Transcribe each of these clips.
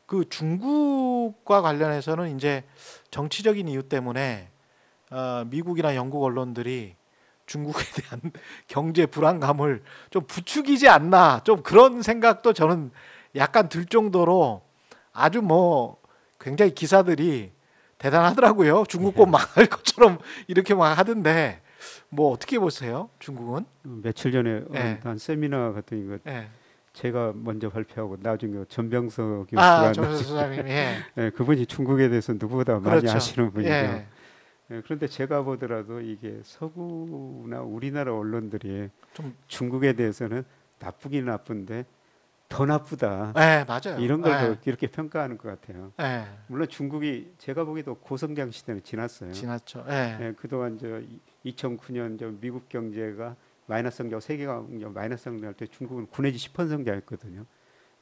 그 중국과 관련해서는 이제 정치적인 이유 때문에 미국이나 영국 언론들이 중국에 대한 경제 불안감을 좀 부추기지 않나 좀 그런 생각도 저는 약간 들 정도로 아주 뭐 굉장히 기사들이 대단하더라고요. 중국권 망할 것처럼 이렇게 막 하던데 뭐 어떻게 보세요? 중국은? 며칠 전에 예. 한 세미나 같은 거 예. 제가 먼저 발표하고 나중에 전병석 아, 교수가 정선 소장님. 예. 예, 그분이 중국에 대해서 누구보다 많이 그렇죠. 아시는 분이죠. 예. 예, 그런데 제가 보더라도 이게 서구나 우리나라 언론들이 좀 중국에 대해서는 나쁘긴 나쁜데 더 나쁘다. 예, 맞아요. 이런 걸 더 예. 이렇게 평가하는 것 같아요. 예. 물론 중국이 제가 보기에도 고성장 시대는 지났어요. 지났죠. 예. 예, 그동안 2009년 미국 경제가 마이너스 성장, 세계가 마이너스 성장할 때 중국은 9 내지 10% 성장했거든요.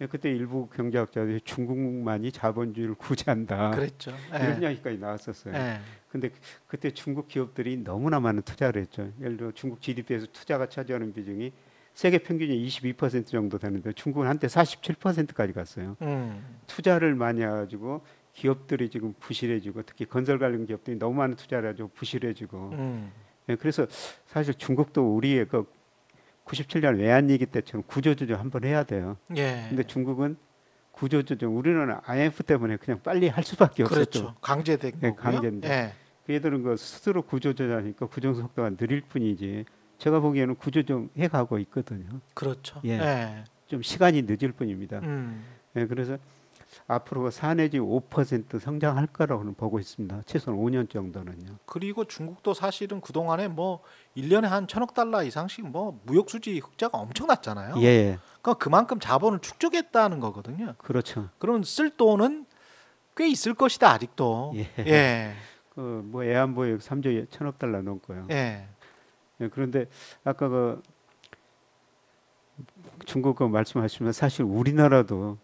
예, 그때 일부 경제학자들이 중국만이 자본주의를 구제한다. 그랬죠. 이런 예. 이야기까지 나왔었어요. 예. 근데 그때 중국 기업들이 너무나 많은 투자를 했죠. 예를 들어 중국 GDP에서 투자가 차지하는 비중이 세계 평균이 22% 정도 되는데 중국은 한때 47%까지 갔어요. 투자를 많이 해가지고 기업들이 지금 부실해지고 특히 건설 관련 기업들이 너무 많은 투자를 해가지고 부실해지고 예, 그래서 사실 중국도 우리의 그 97년 외환위기 때처럼 구조조정 한번 해야 돼요. 예. 근데 중국은 구조조정 우리는 IMF 때문에 그냥 빨리 할 수밖에 없었죠. 그렇죠. 강제된 예, 거고요. 강제인데 예. 얘들은 그 스스로 구조조정하니까 구조 속도가 느릴 뿐이지. 제가 보기에는 구조조정 해가고 있거든요. 그렇죠. 예, 예. 좀 시간이 늦을 뿐입니다. 예, 그래서 앞으로 4 내지 5% 성장할 거라고는 보고 있습니다. 최소한 5년 정도는요. 그리고 중국도 사실은 그동안에 뭐 1년에 한 1,000억 달러 이상씩 뭐 무역 수지 흑자가 엄청났잖아요. 예, 그러니까 그만큼 자본을 축적했다는 거거든요. 그렇죠. 그럼 쓸 돈은 꽤 있을 것이다 아직도. 예. 예. 그 뭐 애완보육 3조 1,000억 달러 넘고요. 예. 예, 그런데 아까 그 중국 거 말씀하시면 사실 우리나라도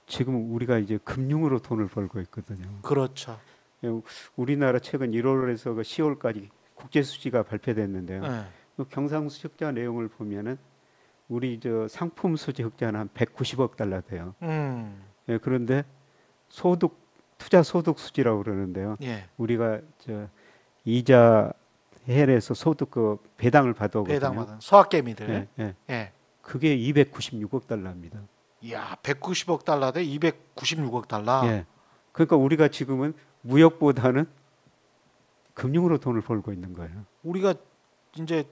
지금 우리가 이제 금융으로 돈을 벌고 있거든요. 그렇죠. 예, 우리나라 최근 1월에서 그 10월까지 국제 수지가 발표됐는데요. 예. 그 경상수지 흑자 내용을 보면은 우리 상품 수지 흑자는 한 190억 달러 돼요. 예, 그런데 투자 소득 수지라고 그러는데요. 예. 우리가 이자 해외에서 소득 그 배당을 받아오거든요. 배당받은 소확개미들. 예, 예. 예. 그게 296억 달러입니다. 이야, 190억 달러 대 296억 달러. 예. 그러니까 우리가 지금은 무역보다는 금융으로 돈을 벌고 있는 거예요. 우리가 이제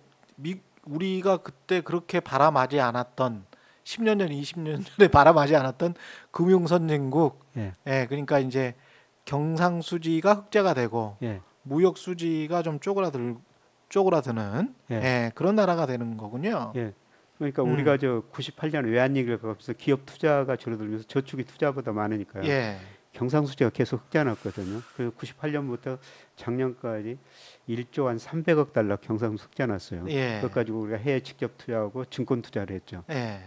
우리가 그때 그렇게 바람하지 않았던 10년 전, 20년 전에 바람하지 않았던 금융 선진국. 예. 예. 그러니까 이제 경상수지가 흑자가 되고 예. 무역 수지가 좀 쪼그라드는 예. 예, 그런 나라가 되는 거군요. 예. 그러니까 우리가 98년 외환위기를 겪으면서 기업 투자가 줄어들면서 저축이 투자보다 많으니까요. 예. 경상수지가 계속 흑자 났거든요. 그래서 98년부터 작년까지 1조 한 300억 달러 경상수 흑자 났어요. 예. 그것 가지고 우리가 해외 직접 투자하고 증권 투자를 했죠. 예.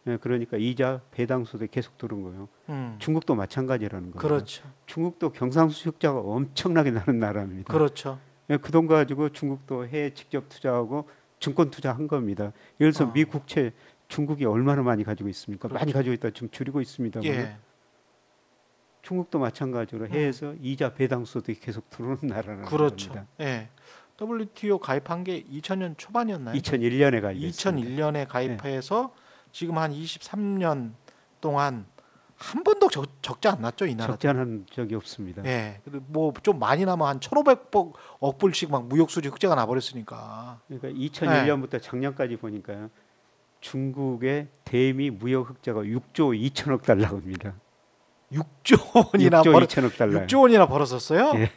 예, 그러니까 이자 배당 수도 계속 들은 거예요. 중국도 마찬가지라는 거예요. 그렇죠. 중국도 경상수지 흑자가 엄청나게 나는 나라입니다. 그렇죠. 예, 그 돈 가지고 중국도 해외 직접 투자하고 증권 투자한 겁니다. 예를 들어서 미 국채 중국이 얼마나 많이 가지고 있습니까? 그렇죠. 많이 가지고 있다 지금 줄이고 있습니다. 예. 중국도 마찬가지로 해외에서 이자 배당 수도 계속 들어오는 나라라는 그렇죠. 겁니다. 예. WTO 가입한 게 2000년 초반이었나요? 2001년에 가입했습니다. 2001년에 가입해서 지금 한 23년 동안 한 번도 적자 안 났죠, 이 나라. 적자는 적이 없습니다. 예. 뭐 좀 많이 나면 한 1,500억 불씩 막 무역 수지 흑자가 나 버렸으니까. 그러니까 2001년부터 작년까지 보니까요. 중국의 대미 무역 흑자가 6조 2천억 달러입니다. 6조 원이나 6조 2천억 달러. 6조 원이나 벌었었어요? 예.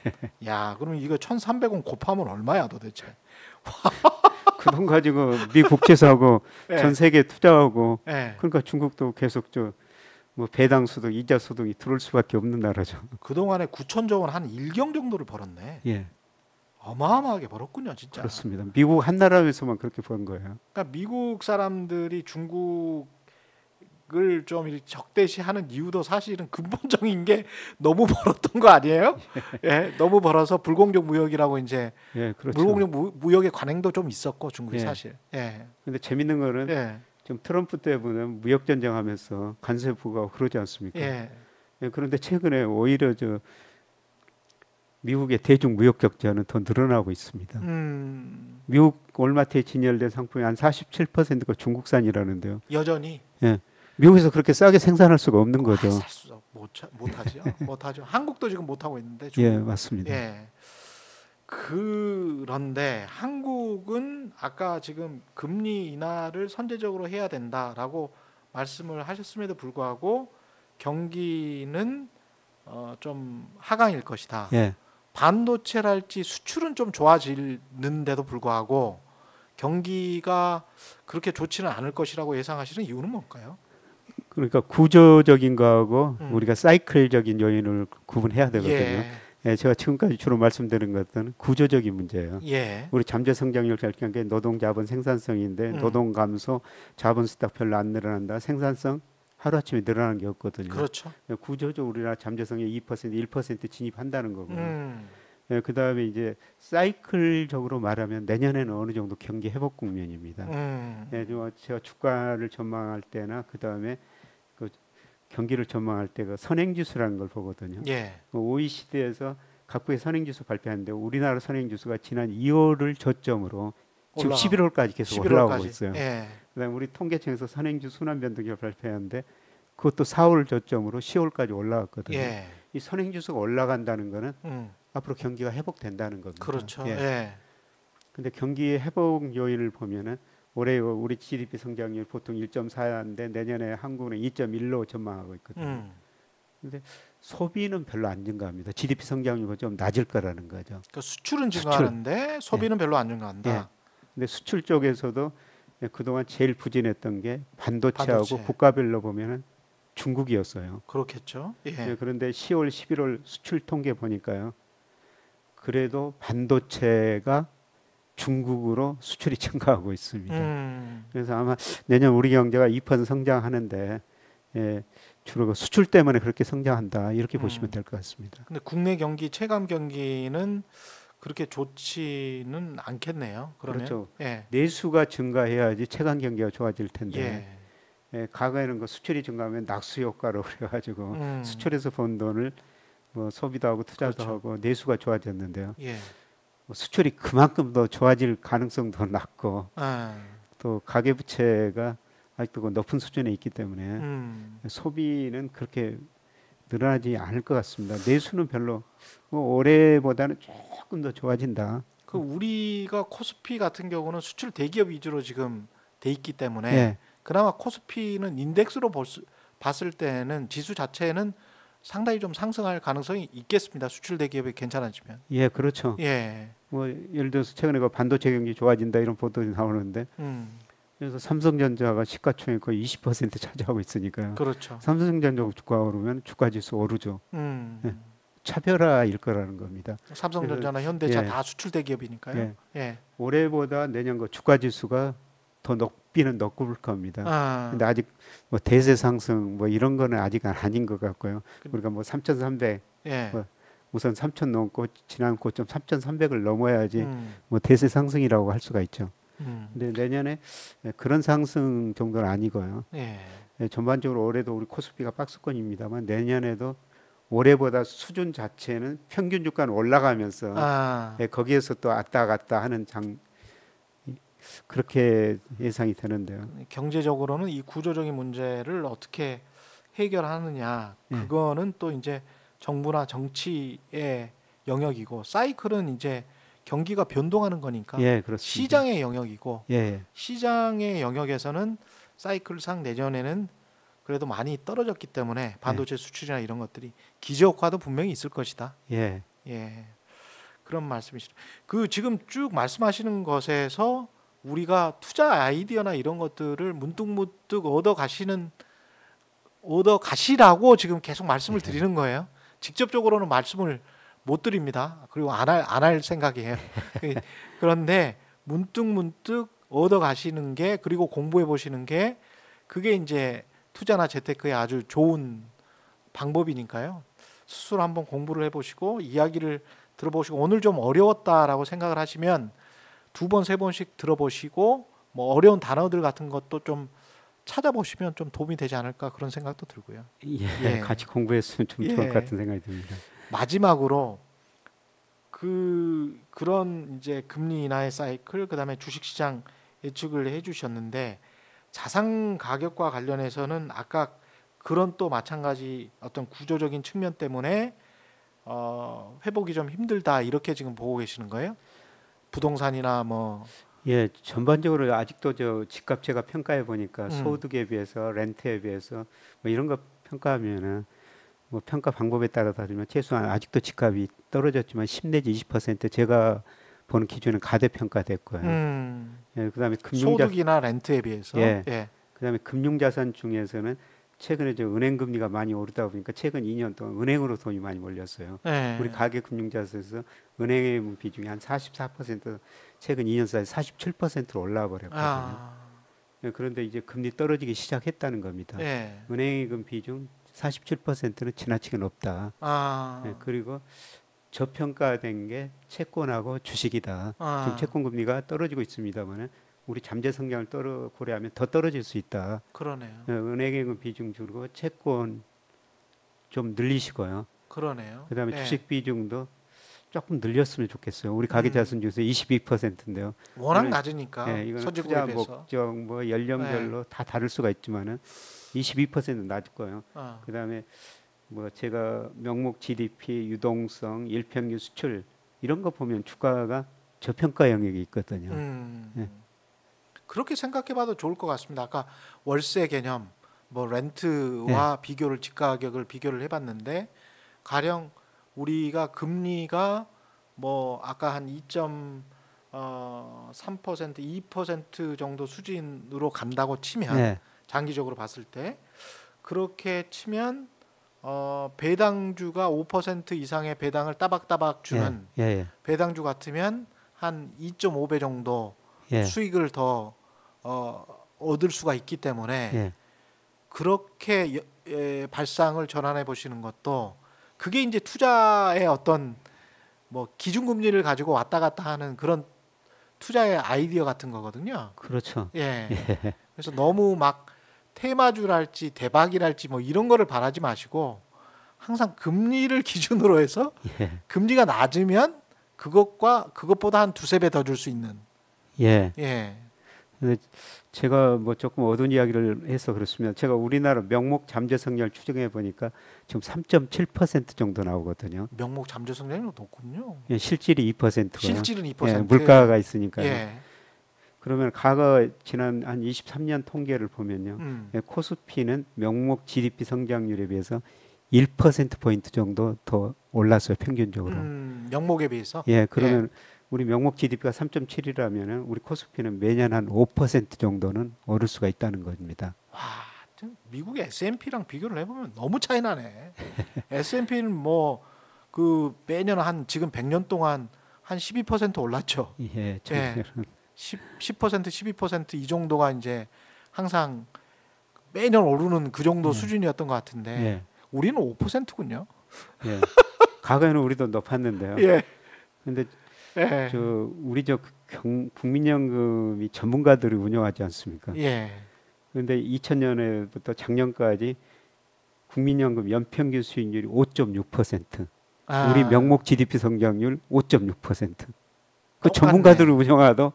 야, 그럼 이거 1,300원 곱하면 얼마야 도대체? 그 돈 가지고 미 국채사하고 예. 전 세계 투자하고 예. 그러니까 중국도 계속 뭐 배당 소득, 이자 소득이 들어올 수밖에 없는 나라죠. 그동안에 9천조 원 한 1경 정도를 벌었네. 예. 어마어마하게 벌었군요, 진짜. 그렇습니다. 미국 한 나라에서만 그렇게 번 거예요. 그러니까 미국 사람들이 중국을 좀 이렇게 적대시하는 이유도 사실은 근본적인 게 너무 벌었던 거 아니에요? 예, 너무 벌어서 불공정 무역이라고 이제 예, 그렇죠. 불공정 무역의 관행도 좀 있었고 중국이 예. 사실. 예. 근데 재밌는 거는 예. 지금 트럼프 때 보면 무역 전쟁하면서 관세 부과하고 그러지 않습니까? 예. 그런데 최근에 오히려 미국의 대중 무역 적자는 더 늘어나고 있습니다. 미국 월마트에 진열된 상품이 한 47%가 중국산이라는데요. 여전히. 예. 미국에서 그렇게 싸게 생산할 수가 없는 거죠. 못하죠. 한국도 지금 못하고 있는데. 예, 맞습니다. 예. 그런데 한국은 아까 지금 금리 인하를 선제적으로 해야 된다라고 말씀을 하셨음에도 불구하고 경기는 좀 하강일 것이다. 예. 반도체랄지 수출은 좀 좋아지는데도 불구하고 경기가 그렇게 좋지는 않을 것이라고 예상하시는 이유는 뭘까요? 그러니까 구조적인 거하고 우리가 사이클적인 요인을 구분해야 되거든요. 예, 제가 지금까지 주로 말씀드린 것은 구조적인 문제예요. 예. 우리 잠재 성장률 결정한 게 노동 자본 생산성인데 노동 감소, 자본 수탁 별로 안 늘어난다. 생산성 하루아침에 늘어나는 게 없거든요. 그렇죠. 구조적으로 우리나라 잠재성에 2%, 1% 진입한다는 거고요. 예, 그다음에 이제 사이클적으로 말하면 내년에는 어느 정도 경기 회복 국면입니다. 예, 제가 주가를 전망할 때나 그다음에 그 경기를 전망할 때 그 선행지수라는 걸 보거든요. 예. 그 OECD에서 각국의 선행지수 발표하는데 우리나라 선행지수가 지난 2월을 저점으로 지금 11월까지 계속 올라오고 있어요. 예. 그다음에 우리 통계청에서 선행지수 순환 변동률 발표하는데 그것도 4월 저점으로 10월까지 올라왔거든요. 예. 이 선행지수가 올라간다는 거는 앞으로 경기가 회복된다는 겁니다. 그렇죠. 예. 예. 근데 경기의 회복 요인을 보면은 올해 우리 GDP 성장률 보통 1.4인데 내년에 한국은 2.1로 전망하고 있거든요. 근데 소비는 별로 안 증가합니다. GDP 성장률보다 좀 낮을 거라는 거죠. 그러니까 수출은 증가하는데 소비는 별로 안 증가한다. 예. 근데 수출 쪽에서도 그동안 제일 부진했던 게 반도체. 국가별로 보면은 중국이었어요. 그렇겠죠. 예. 그런데 10월, 11월 수출 통계 보니까요. 그래도 반도체가 중국으로 수출이 증가하고 있습니다. 그래서 아마 내년 우리 경제가 2% 성장하는데 주로 수출 때문에 그렇게 성장한다 이렇게 보시면 될 것 같습니다. 근데 국내 경기 체감 경기는 그렇게 좋지는 않겠네요. 그러면. 그렇죠. 예. 내수가 증가해야지 체감 경기가 좋아질 텐데 예. 과거에는 그 수출이 증가하면 낙수 효과로 그래가지고 수출에서 번 돈을 뭐 소비도 하고 투자도 그렇죠. 하고 내수가 좋아졌는데요. 예. 수출이 그만큼 더 좋아질 가능성도 낮고 또 가계부채가 아직도 높은 수준에 있기 때문에 소비는 그렇게 늘어나지 않을 것 같습니다. 내수는 별로 올해보다는 조금 더 좋아진다. 그 우리가 코스피 같은 경우는 수출 대기업 위주로 지금 돼 있기 때문에 그나마 코스피는 인덱스로 봤을 때는 지수 자체는 상당히 좀 상승할 가능성이 있겠습니다. 수출 대기업이 괜찮아지면. 예, 그렇죠. 예. 뭐 예를 들어서 최근에 그 반도체 경기 좋아진다 이런 보도가 나오는데, 그래서 삼성전자가 시가총액 거의 20% 차지하고 있으니까요. 그렇죠. 삼성전자 주가가 오르면 주가지수 오르죠. 예. 차별화일 거라는 겁니다. 삼성전자나 현대차 다 수출 대기업이니까요. 올해보다 내년 그 주가지수가 더 높이는 높을 겁니다. 근데 아직 뭐 대세 상승 뭐 이런 거는 아직 아닌 것 같고요. 우리가 뭐 3,300 뭐 우선 3,000 넘고 지난 고점 3,300을 넘어야지 뭐 대세 상승이라고 할 수가 있죠. 근데 내년에 그런 상승 정도는 아니고요. 전반적으로 올해도 우리 코스피가 박스권입니다만 내년에도 올해보다 수준 자체는 평균 주가는 올라가면서 거기에서 또 왔다 갔다 하는 그렇게 예상이 되는데요. 경제적으로는 이 구조적인 문제를 어떻게 해결하느냐 그거는 또 이제 정부나 정치의 영역이고 사이클은 이제 경기가 변동하는 거니까 시장의 영역이고 시장의 영역에서는 사이클상 내년에는 그래도 많이 떨어졌기 때문에 반도체 수출이나 이런 것들이 기저효과도 분명히 있을 것이다. 그런 말씀이시죠. 그 지금 쭉 말씀하시는 것에서 우리가 투자 아이디어나 이런 것들을 문득문득 얻어 가시라고 지금 계속 말씀을 드리는 거예요. 직접적으로는 말씀을 못 드립니다. 그리고 안 할 생각이에요. 그런데 문득문득 얻어 가시는 게 그리고 공부해 보시는 게 그게 이제 투자나 재테크의 아주 좋은 방법이니까요. 스스로 한번 공부를 해보시고 이야기를 들어보시고 오늘 좀 어려웠다라고 생각을 하시면 2번, 3번씩 들어보시고 뭐 어려운 단어들 같은 것도 좀 찾아보시면 좀 도움이 되지 않을까 그런 생각도 들고요. 예. 같이 공부했으면 좀 좋을 것 같은 생각이 듭니다. 마지막으로 그런 이제 금리 인하의 사이클, 그다음에 주식시장 예측을 해주셨는데 자산 가격과 관련해서는 아까 그런 또 마찬가지 어떤 구조적인 측면 때문에 회복이 좀 힘들다 이렇게 지금 보고 계시는 거예요? 부동산이나 뭐 예, 전반적으로 아직도 저 집값제가 평가해 보니까 소득에 비해서 렌트에 비해서 뭐 이런 거 평가하면은 뭐 평가 방법에 따라 다르지만 최소한 아직도 집값이 떨어졌지만 10 내지 20% 제가 보는 기준은 가대평가됐고요. 예, 그다음에 소득이나 렌트에 비해서 예. 그다음에 금융자산 중에서는 최근에 저 은행 금리가 많이 오르다 보니까 최근 2년 동안 은행으로 돈이 많이 몰렸어요. 우리 가계 금융자산에서 은행의 비중이 한 44% 최근 2년 사이 47%로 올라와 버렸거든요. 예, 그런데 이제 금리 떨어지기 시작했다는 겁니다. 은행예금 비중 47%는 지나치게 높다. 예, 그리고 저평가된 게 채권하고 주식이다. 지금 채권 금리가 떨어지고 있습니다만은 우리 잠재 성장을 고려하면 더 떨어질 수 있다. 그러네요. 은행예금 비중 줄고 채권 좀 늘리시고요. 그러네요. 그다음에 주식 비중도 조금 늘렸으면 좋겠어요. 우리 가계자산 중에서 22%인데요. 워낙 낮으니까. 예, 이건 투자 목적, 뭐 연령별로 다 다를 수가 있지만은 22% 낮을 거예요. 그다음에 뭐 제가 명목 GDP, 유동성, 일평균 수출 이런 거 보면 주가가 저평가 영역이 있거든요. 예. 그렇게 생각해봐도 좋을 것 같습니다. 아까 월세 개념, 뭐 렌트와 비교를 집가격을 비교를 해봤는데 가령 우리가 금리가 뭐 아까 한 2.3%, 2% 정도 수준으로 간다고 치면 장기적으로 봤을 때 그렇게 치면 배당주가 5% 이상의 배당을 따박따박 주는 배당주 같으면 한 2.5배 정도 수익을 더 얻을 수가 있기 때문에 그렇게 발상을 전환해 보시는 것도 그게 이제 투자의 어떤 뭐 기준금리를 가지고 왔다 갔다 하는 그런 투자의 아이디어 같은 거거든요. 그렇죠. 그래서 너무 막 테마주랄지 대박이랄지 뭐 이런 거를 바라지 마시고 항상 금리를 기준으로 해서 금리가 낮으면 그것보다 한 두세 배 더 줄 수 있는. 근데 제가 뭐 조금 어두운 이야기를 해서 그렇습니다. 제가 우리나라 명목 잠재 성장을 추정해 보니까 지금 3.7% 정도 나오거든요. 명목 잠재 성장이 높군요. 실질이 2%고요. 실질은 2%. 물가가 있으니까요. 그러면 과거 지난 한 23년 통계를 보면요. 코스피는 명목 GDP 성장률에 비해서 1% 포인트 정도 더 올랐어요. 평균적으로. 명목에 비해서? 그러면 우리 명목 GDP가 3.7이라면은 우리 코스피는 매년 한 5% 정도는 오를 수가 있다는 겁니다. 와, 미국의 S&P랑 비교를 해보면 너무 차이 나네. S&P는 뭐 그 매년 한 지금 100년 동안 한 12% 올랐죠. 10%, 12%이 정도가 이제 항상 매년 오르는 그 정도 수준이었던 것 같은데 우리는 5%군요. 과거에는 우리도 높았는데요. 근데 우리 국민연금이 전문가들이 운영하지 않습니까? 그런데 2000년에부터 작년까지 국민연금 연평균 수익률이 5.6%, 우리 명목 GDP 성장률 5.6%. 그 전문가들을 운영하도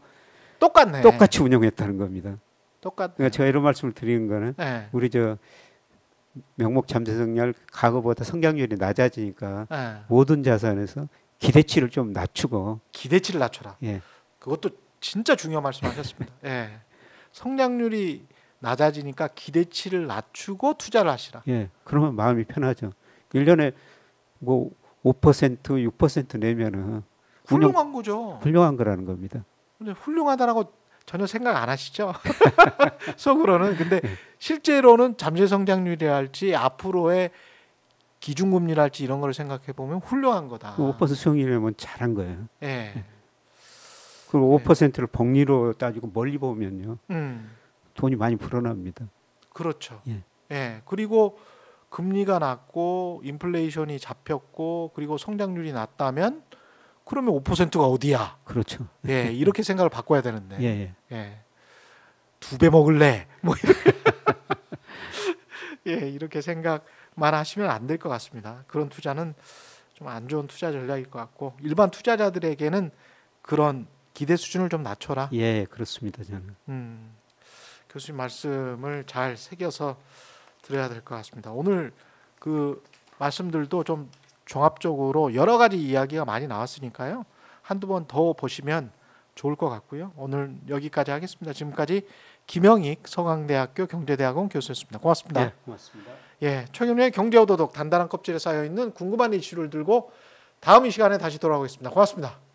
똑같이 운영했다는 겁니다. 그러니까 제가 이런 말씀을 드리는 거는 우리 명목 잠재 성장률 과거보다 성장률이 낮아지니까 모든 자산에서 기대치를 좀 낮추고 기대치를 낮춰라. 그것도 진짜 중요한 말씀하셨습니다. 성장률이 낮아지니까 기대치를 낮추고 투자를 하시라. 그러면 마음이 편하죠. 1년에 뭐 5%, 6% 내면은 훌륭한 거죠. 훌륭한 거라는 겁니다. 근데 훌륭하다라고 전혀 생각 안 하시죠? 속으로는. 근데 실제로는 잠재 성장률이랄지 앞으로의 기준금리랄지 이런 걸 생각해 보면 훌륭한 거다. 5% 수익률이면 잘한 거예요. 그리고 5%를 복리로 따지고 멀리 보면요, 돈이 많이 불어납니다. 그렇죠. 그리고 금리가 낮고 인플레이션이 잡혔고 그리고 성장률이 낮다면 그러면 5%가 어디야? 그렇죠. 이렇게 생각을 바꿔야 되는데. 2배 먹을래? 뭐 예, 이렇게 생각만 하시면 안 될 것 같습니다. 그런 투자는 좀 안 좋은 투자 전략일 것 같고 일반 투자자들에게는 그런 기대 수준을 좀 낮춰라. 예, 그렇습니다. 저는. 교수님 말씀을 잘 새겨서 드려야 될 것 같습니다. 오늘 그 말씀들도 좀 종합적으로 여러 가지 이야기가 많이 나왔으니까요. 한두 번 더 보시면 좋을 것 같고요. 오늘 여기까지 하겠습니다. 지금까지 김영익 서강대학교 경제대학원 교수였습니다. 고맙습니다. 네, 고맙습니다. 예, 최경련의 경제오도독 단단한 껍질에 쌓여 있는 궁금한 이슈를 들고 다음 이 시간에 다시 돌아오겠습니다. 고맙습니다.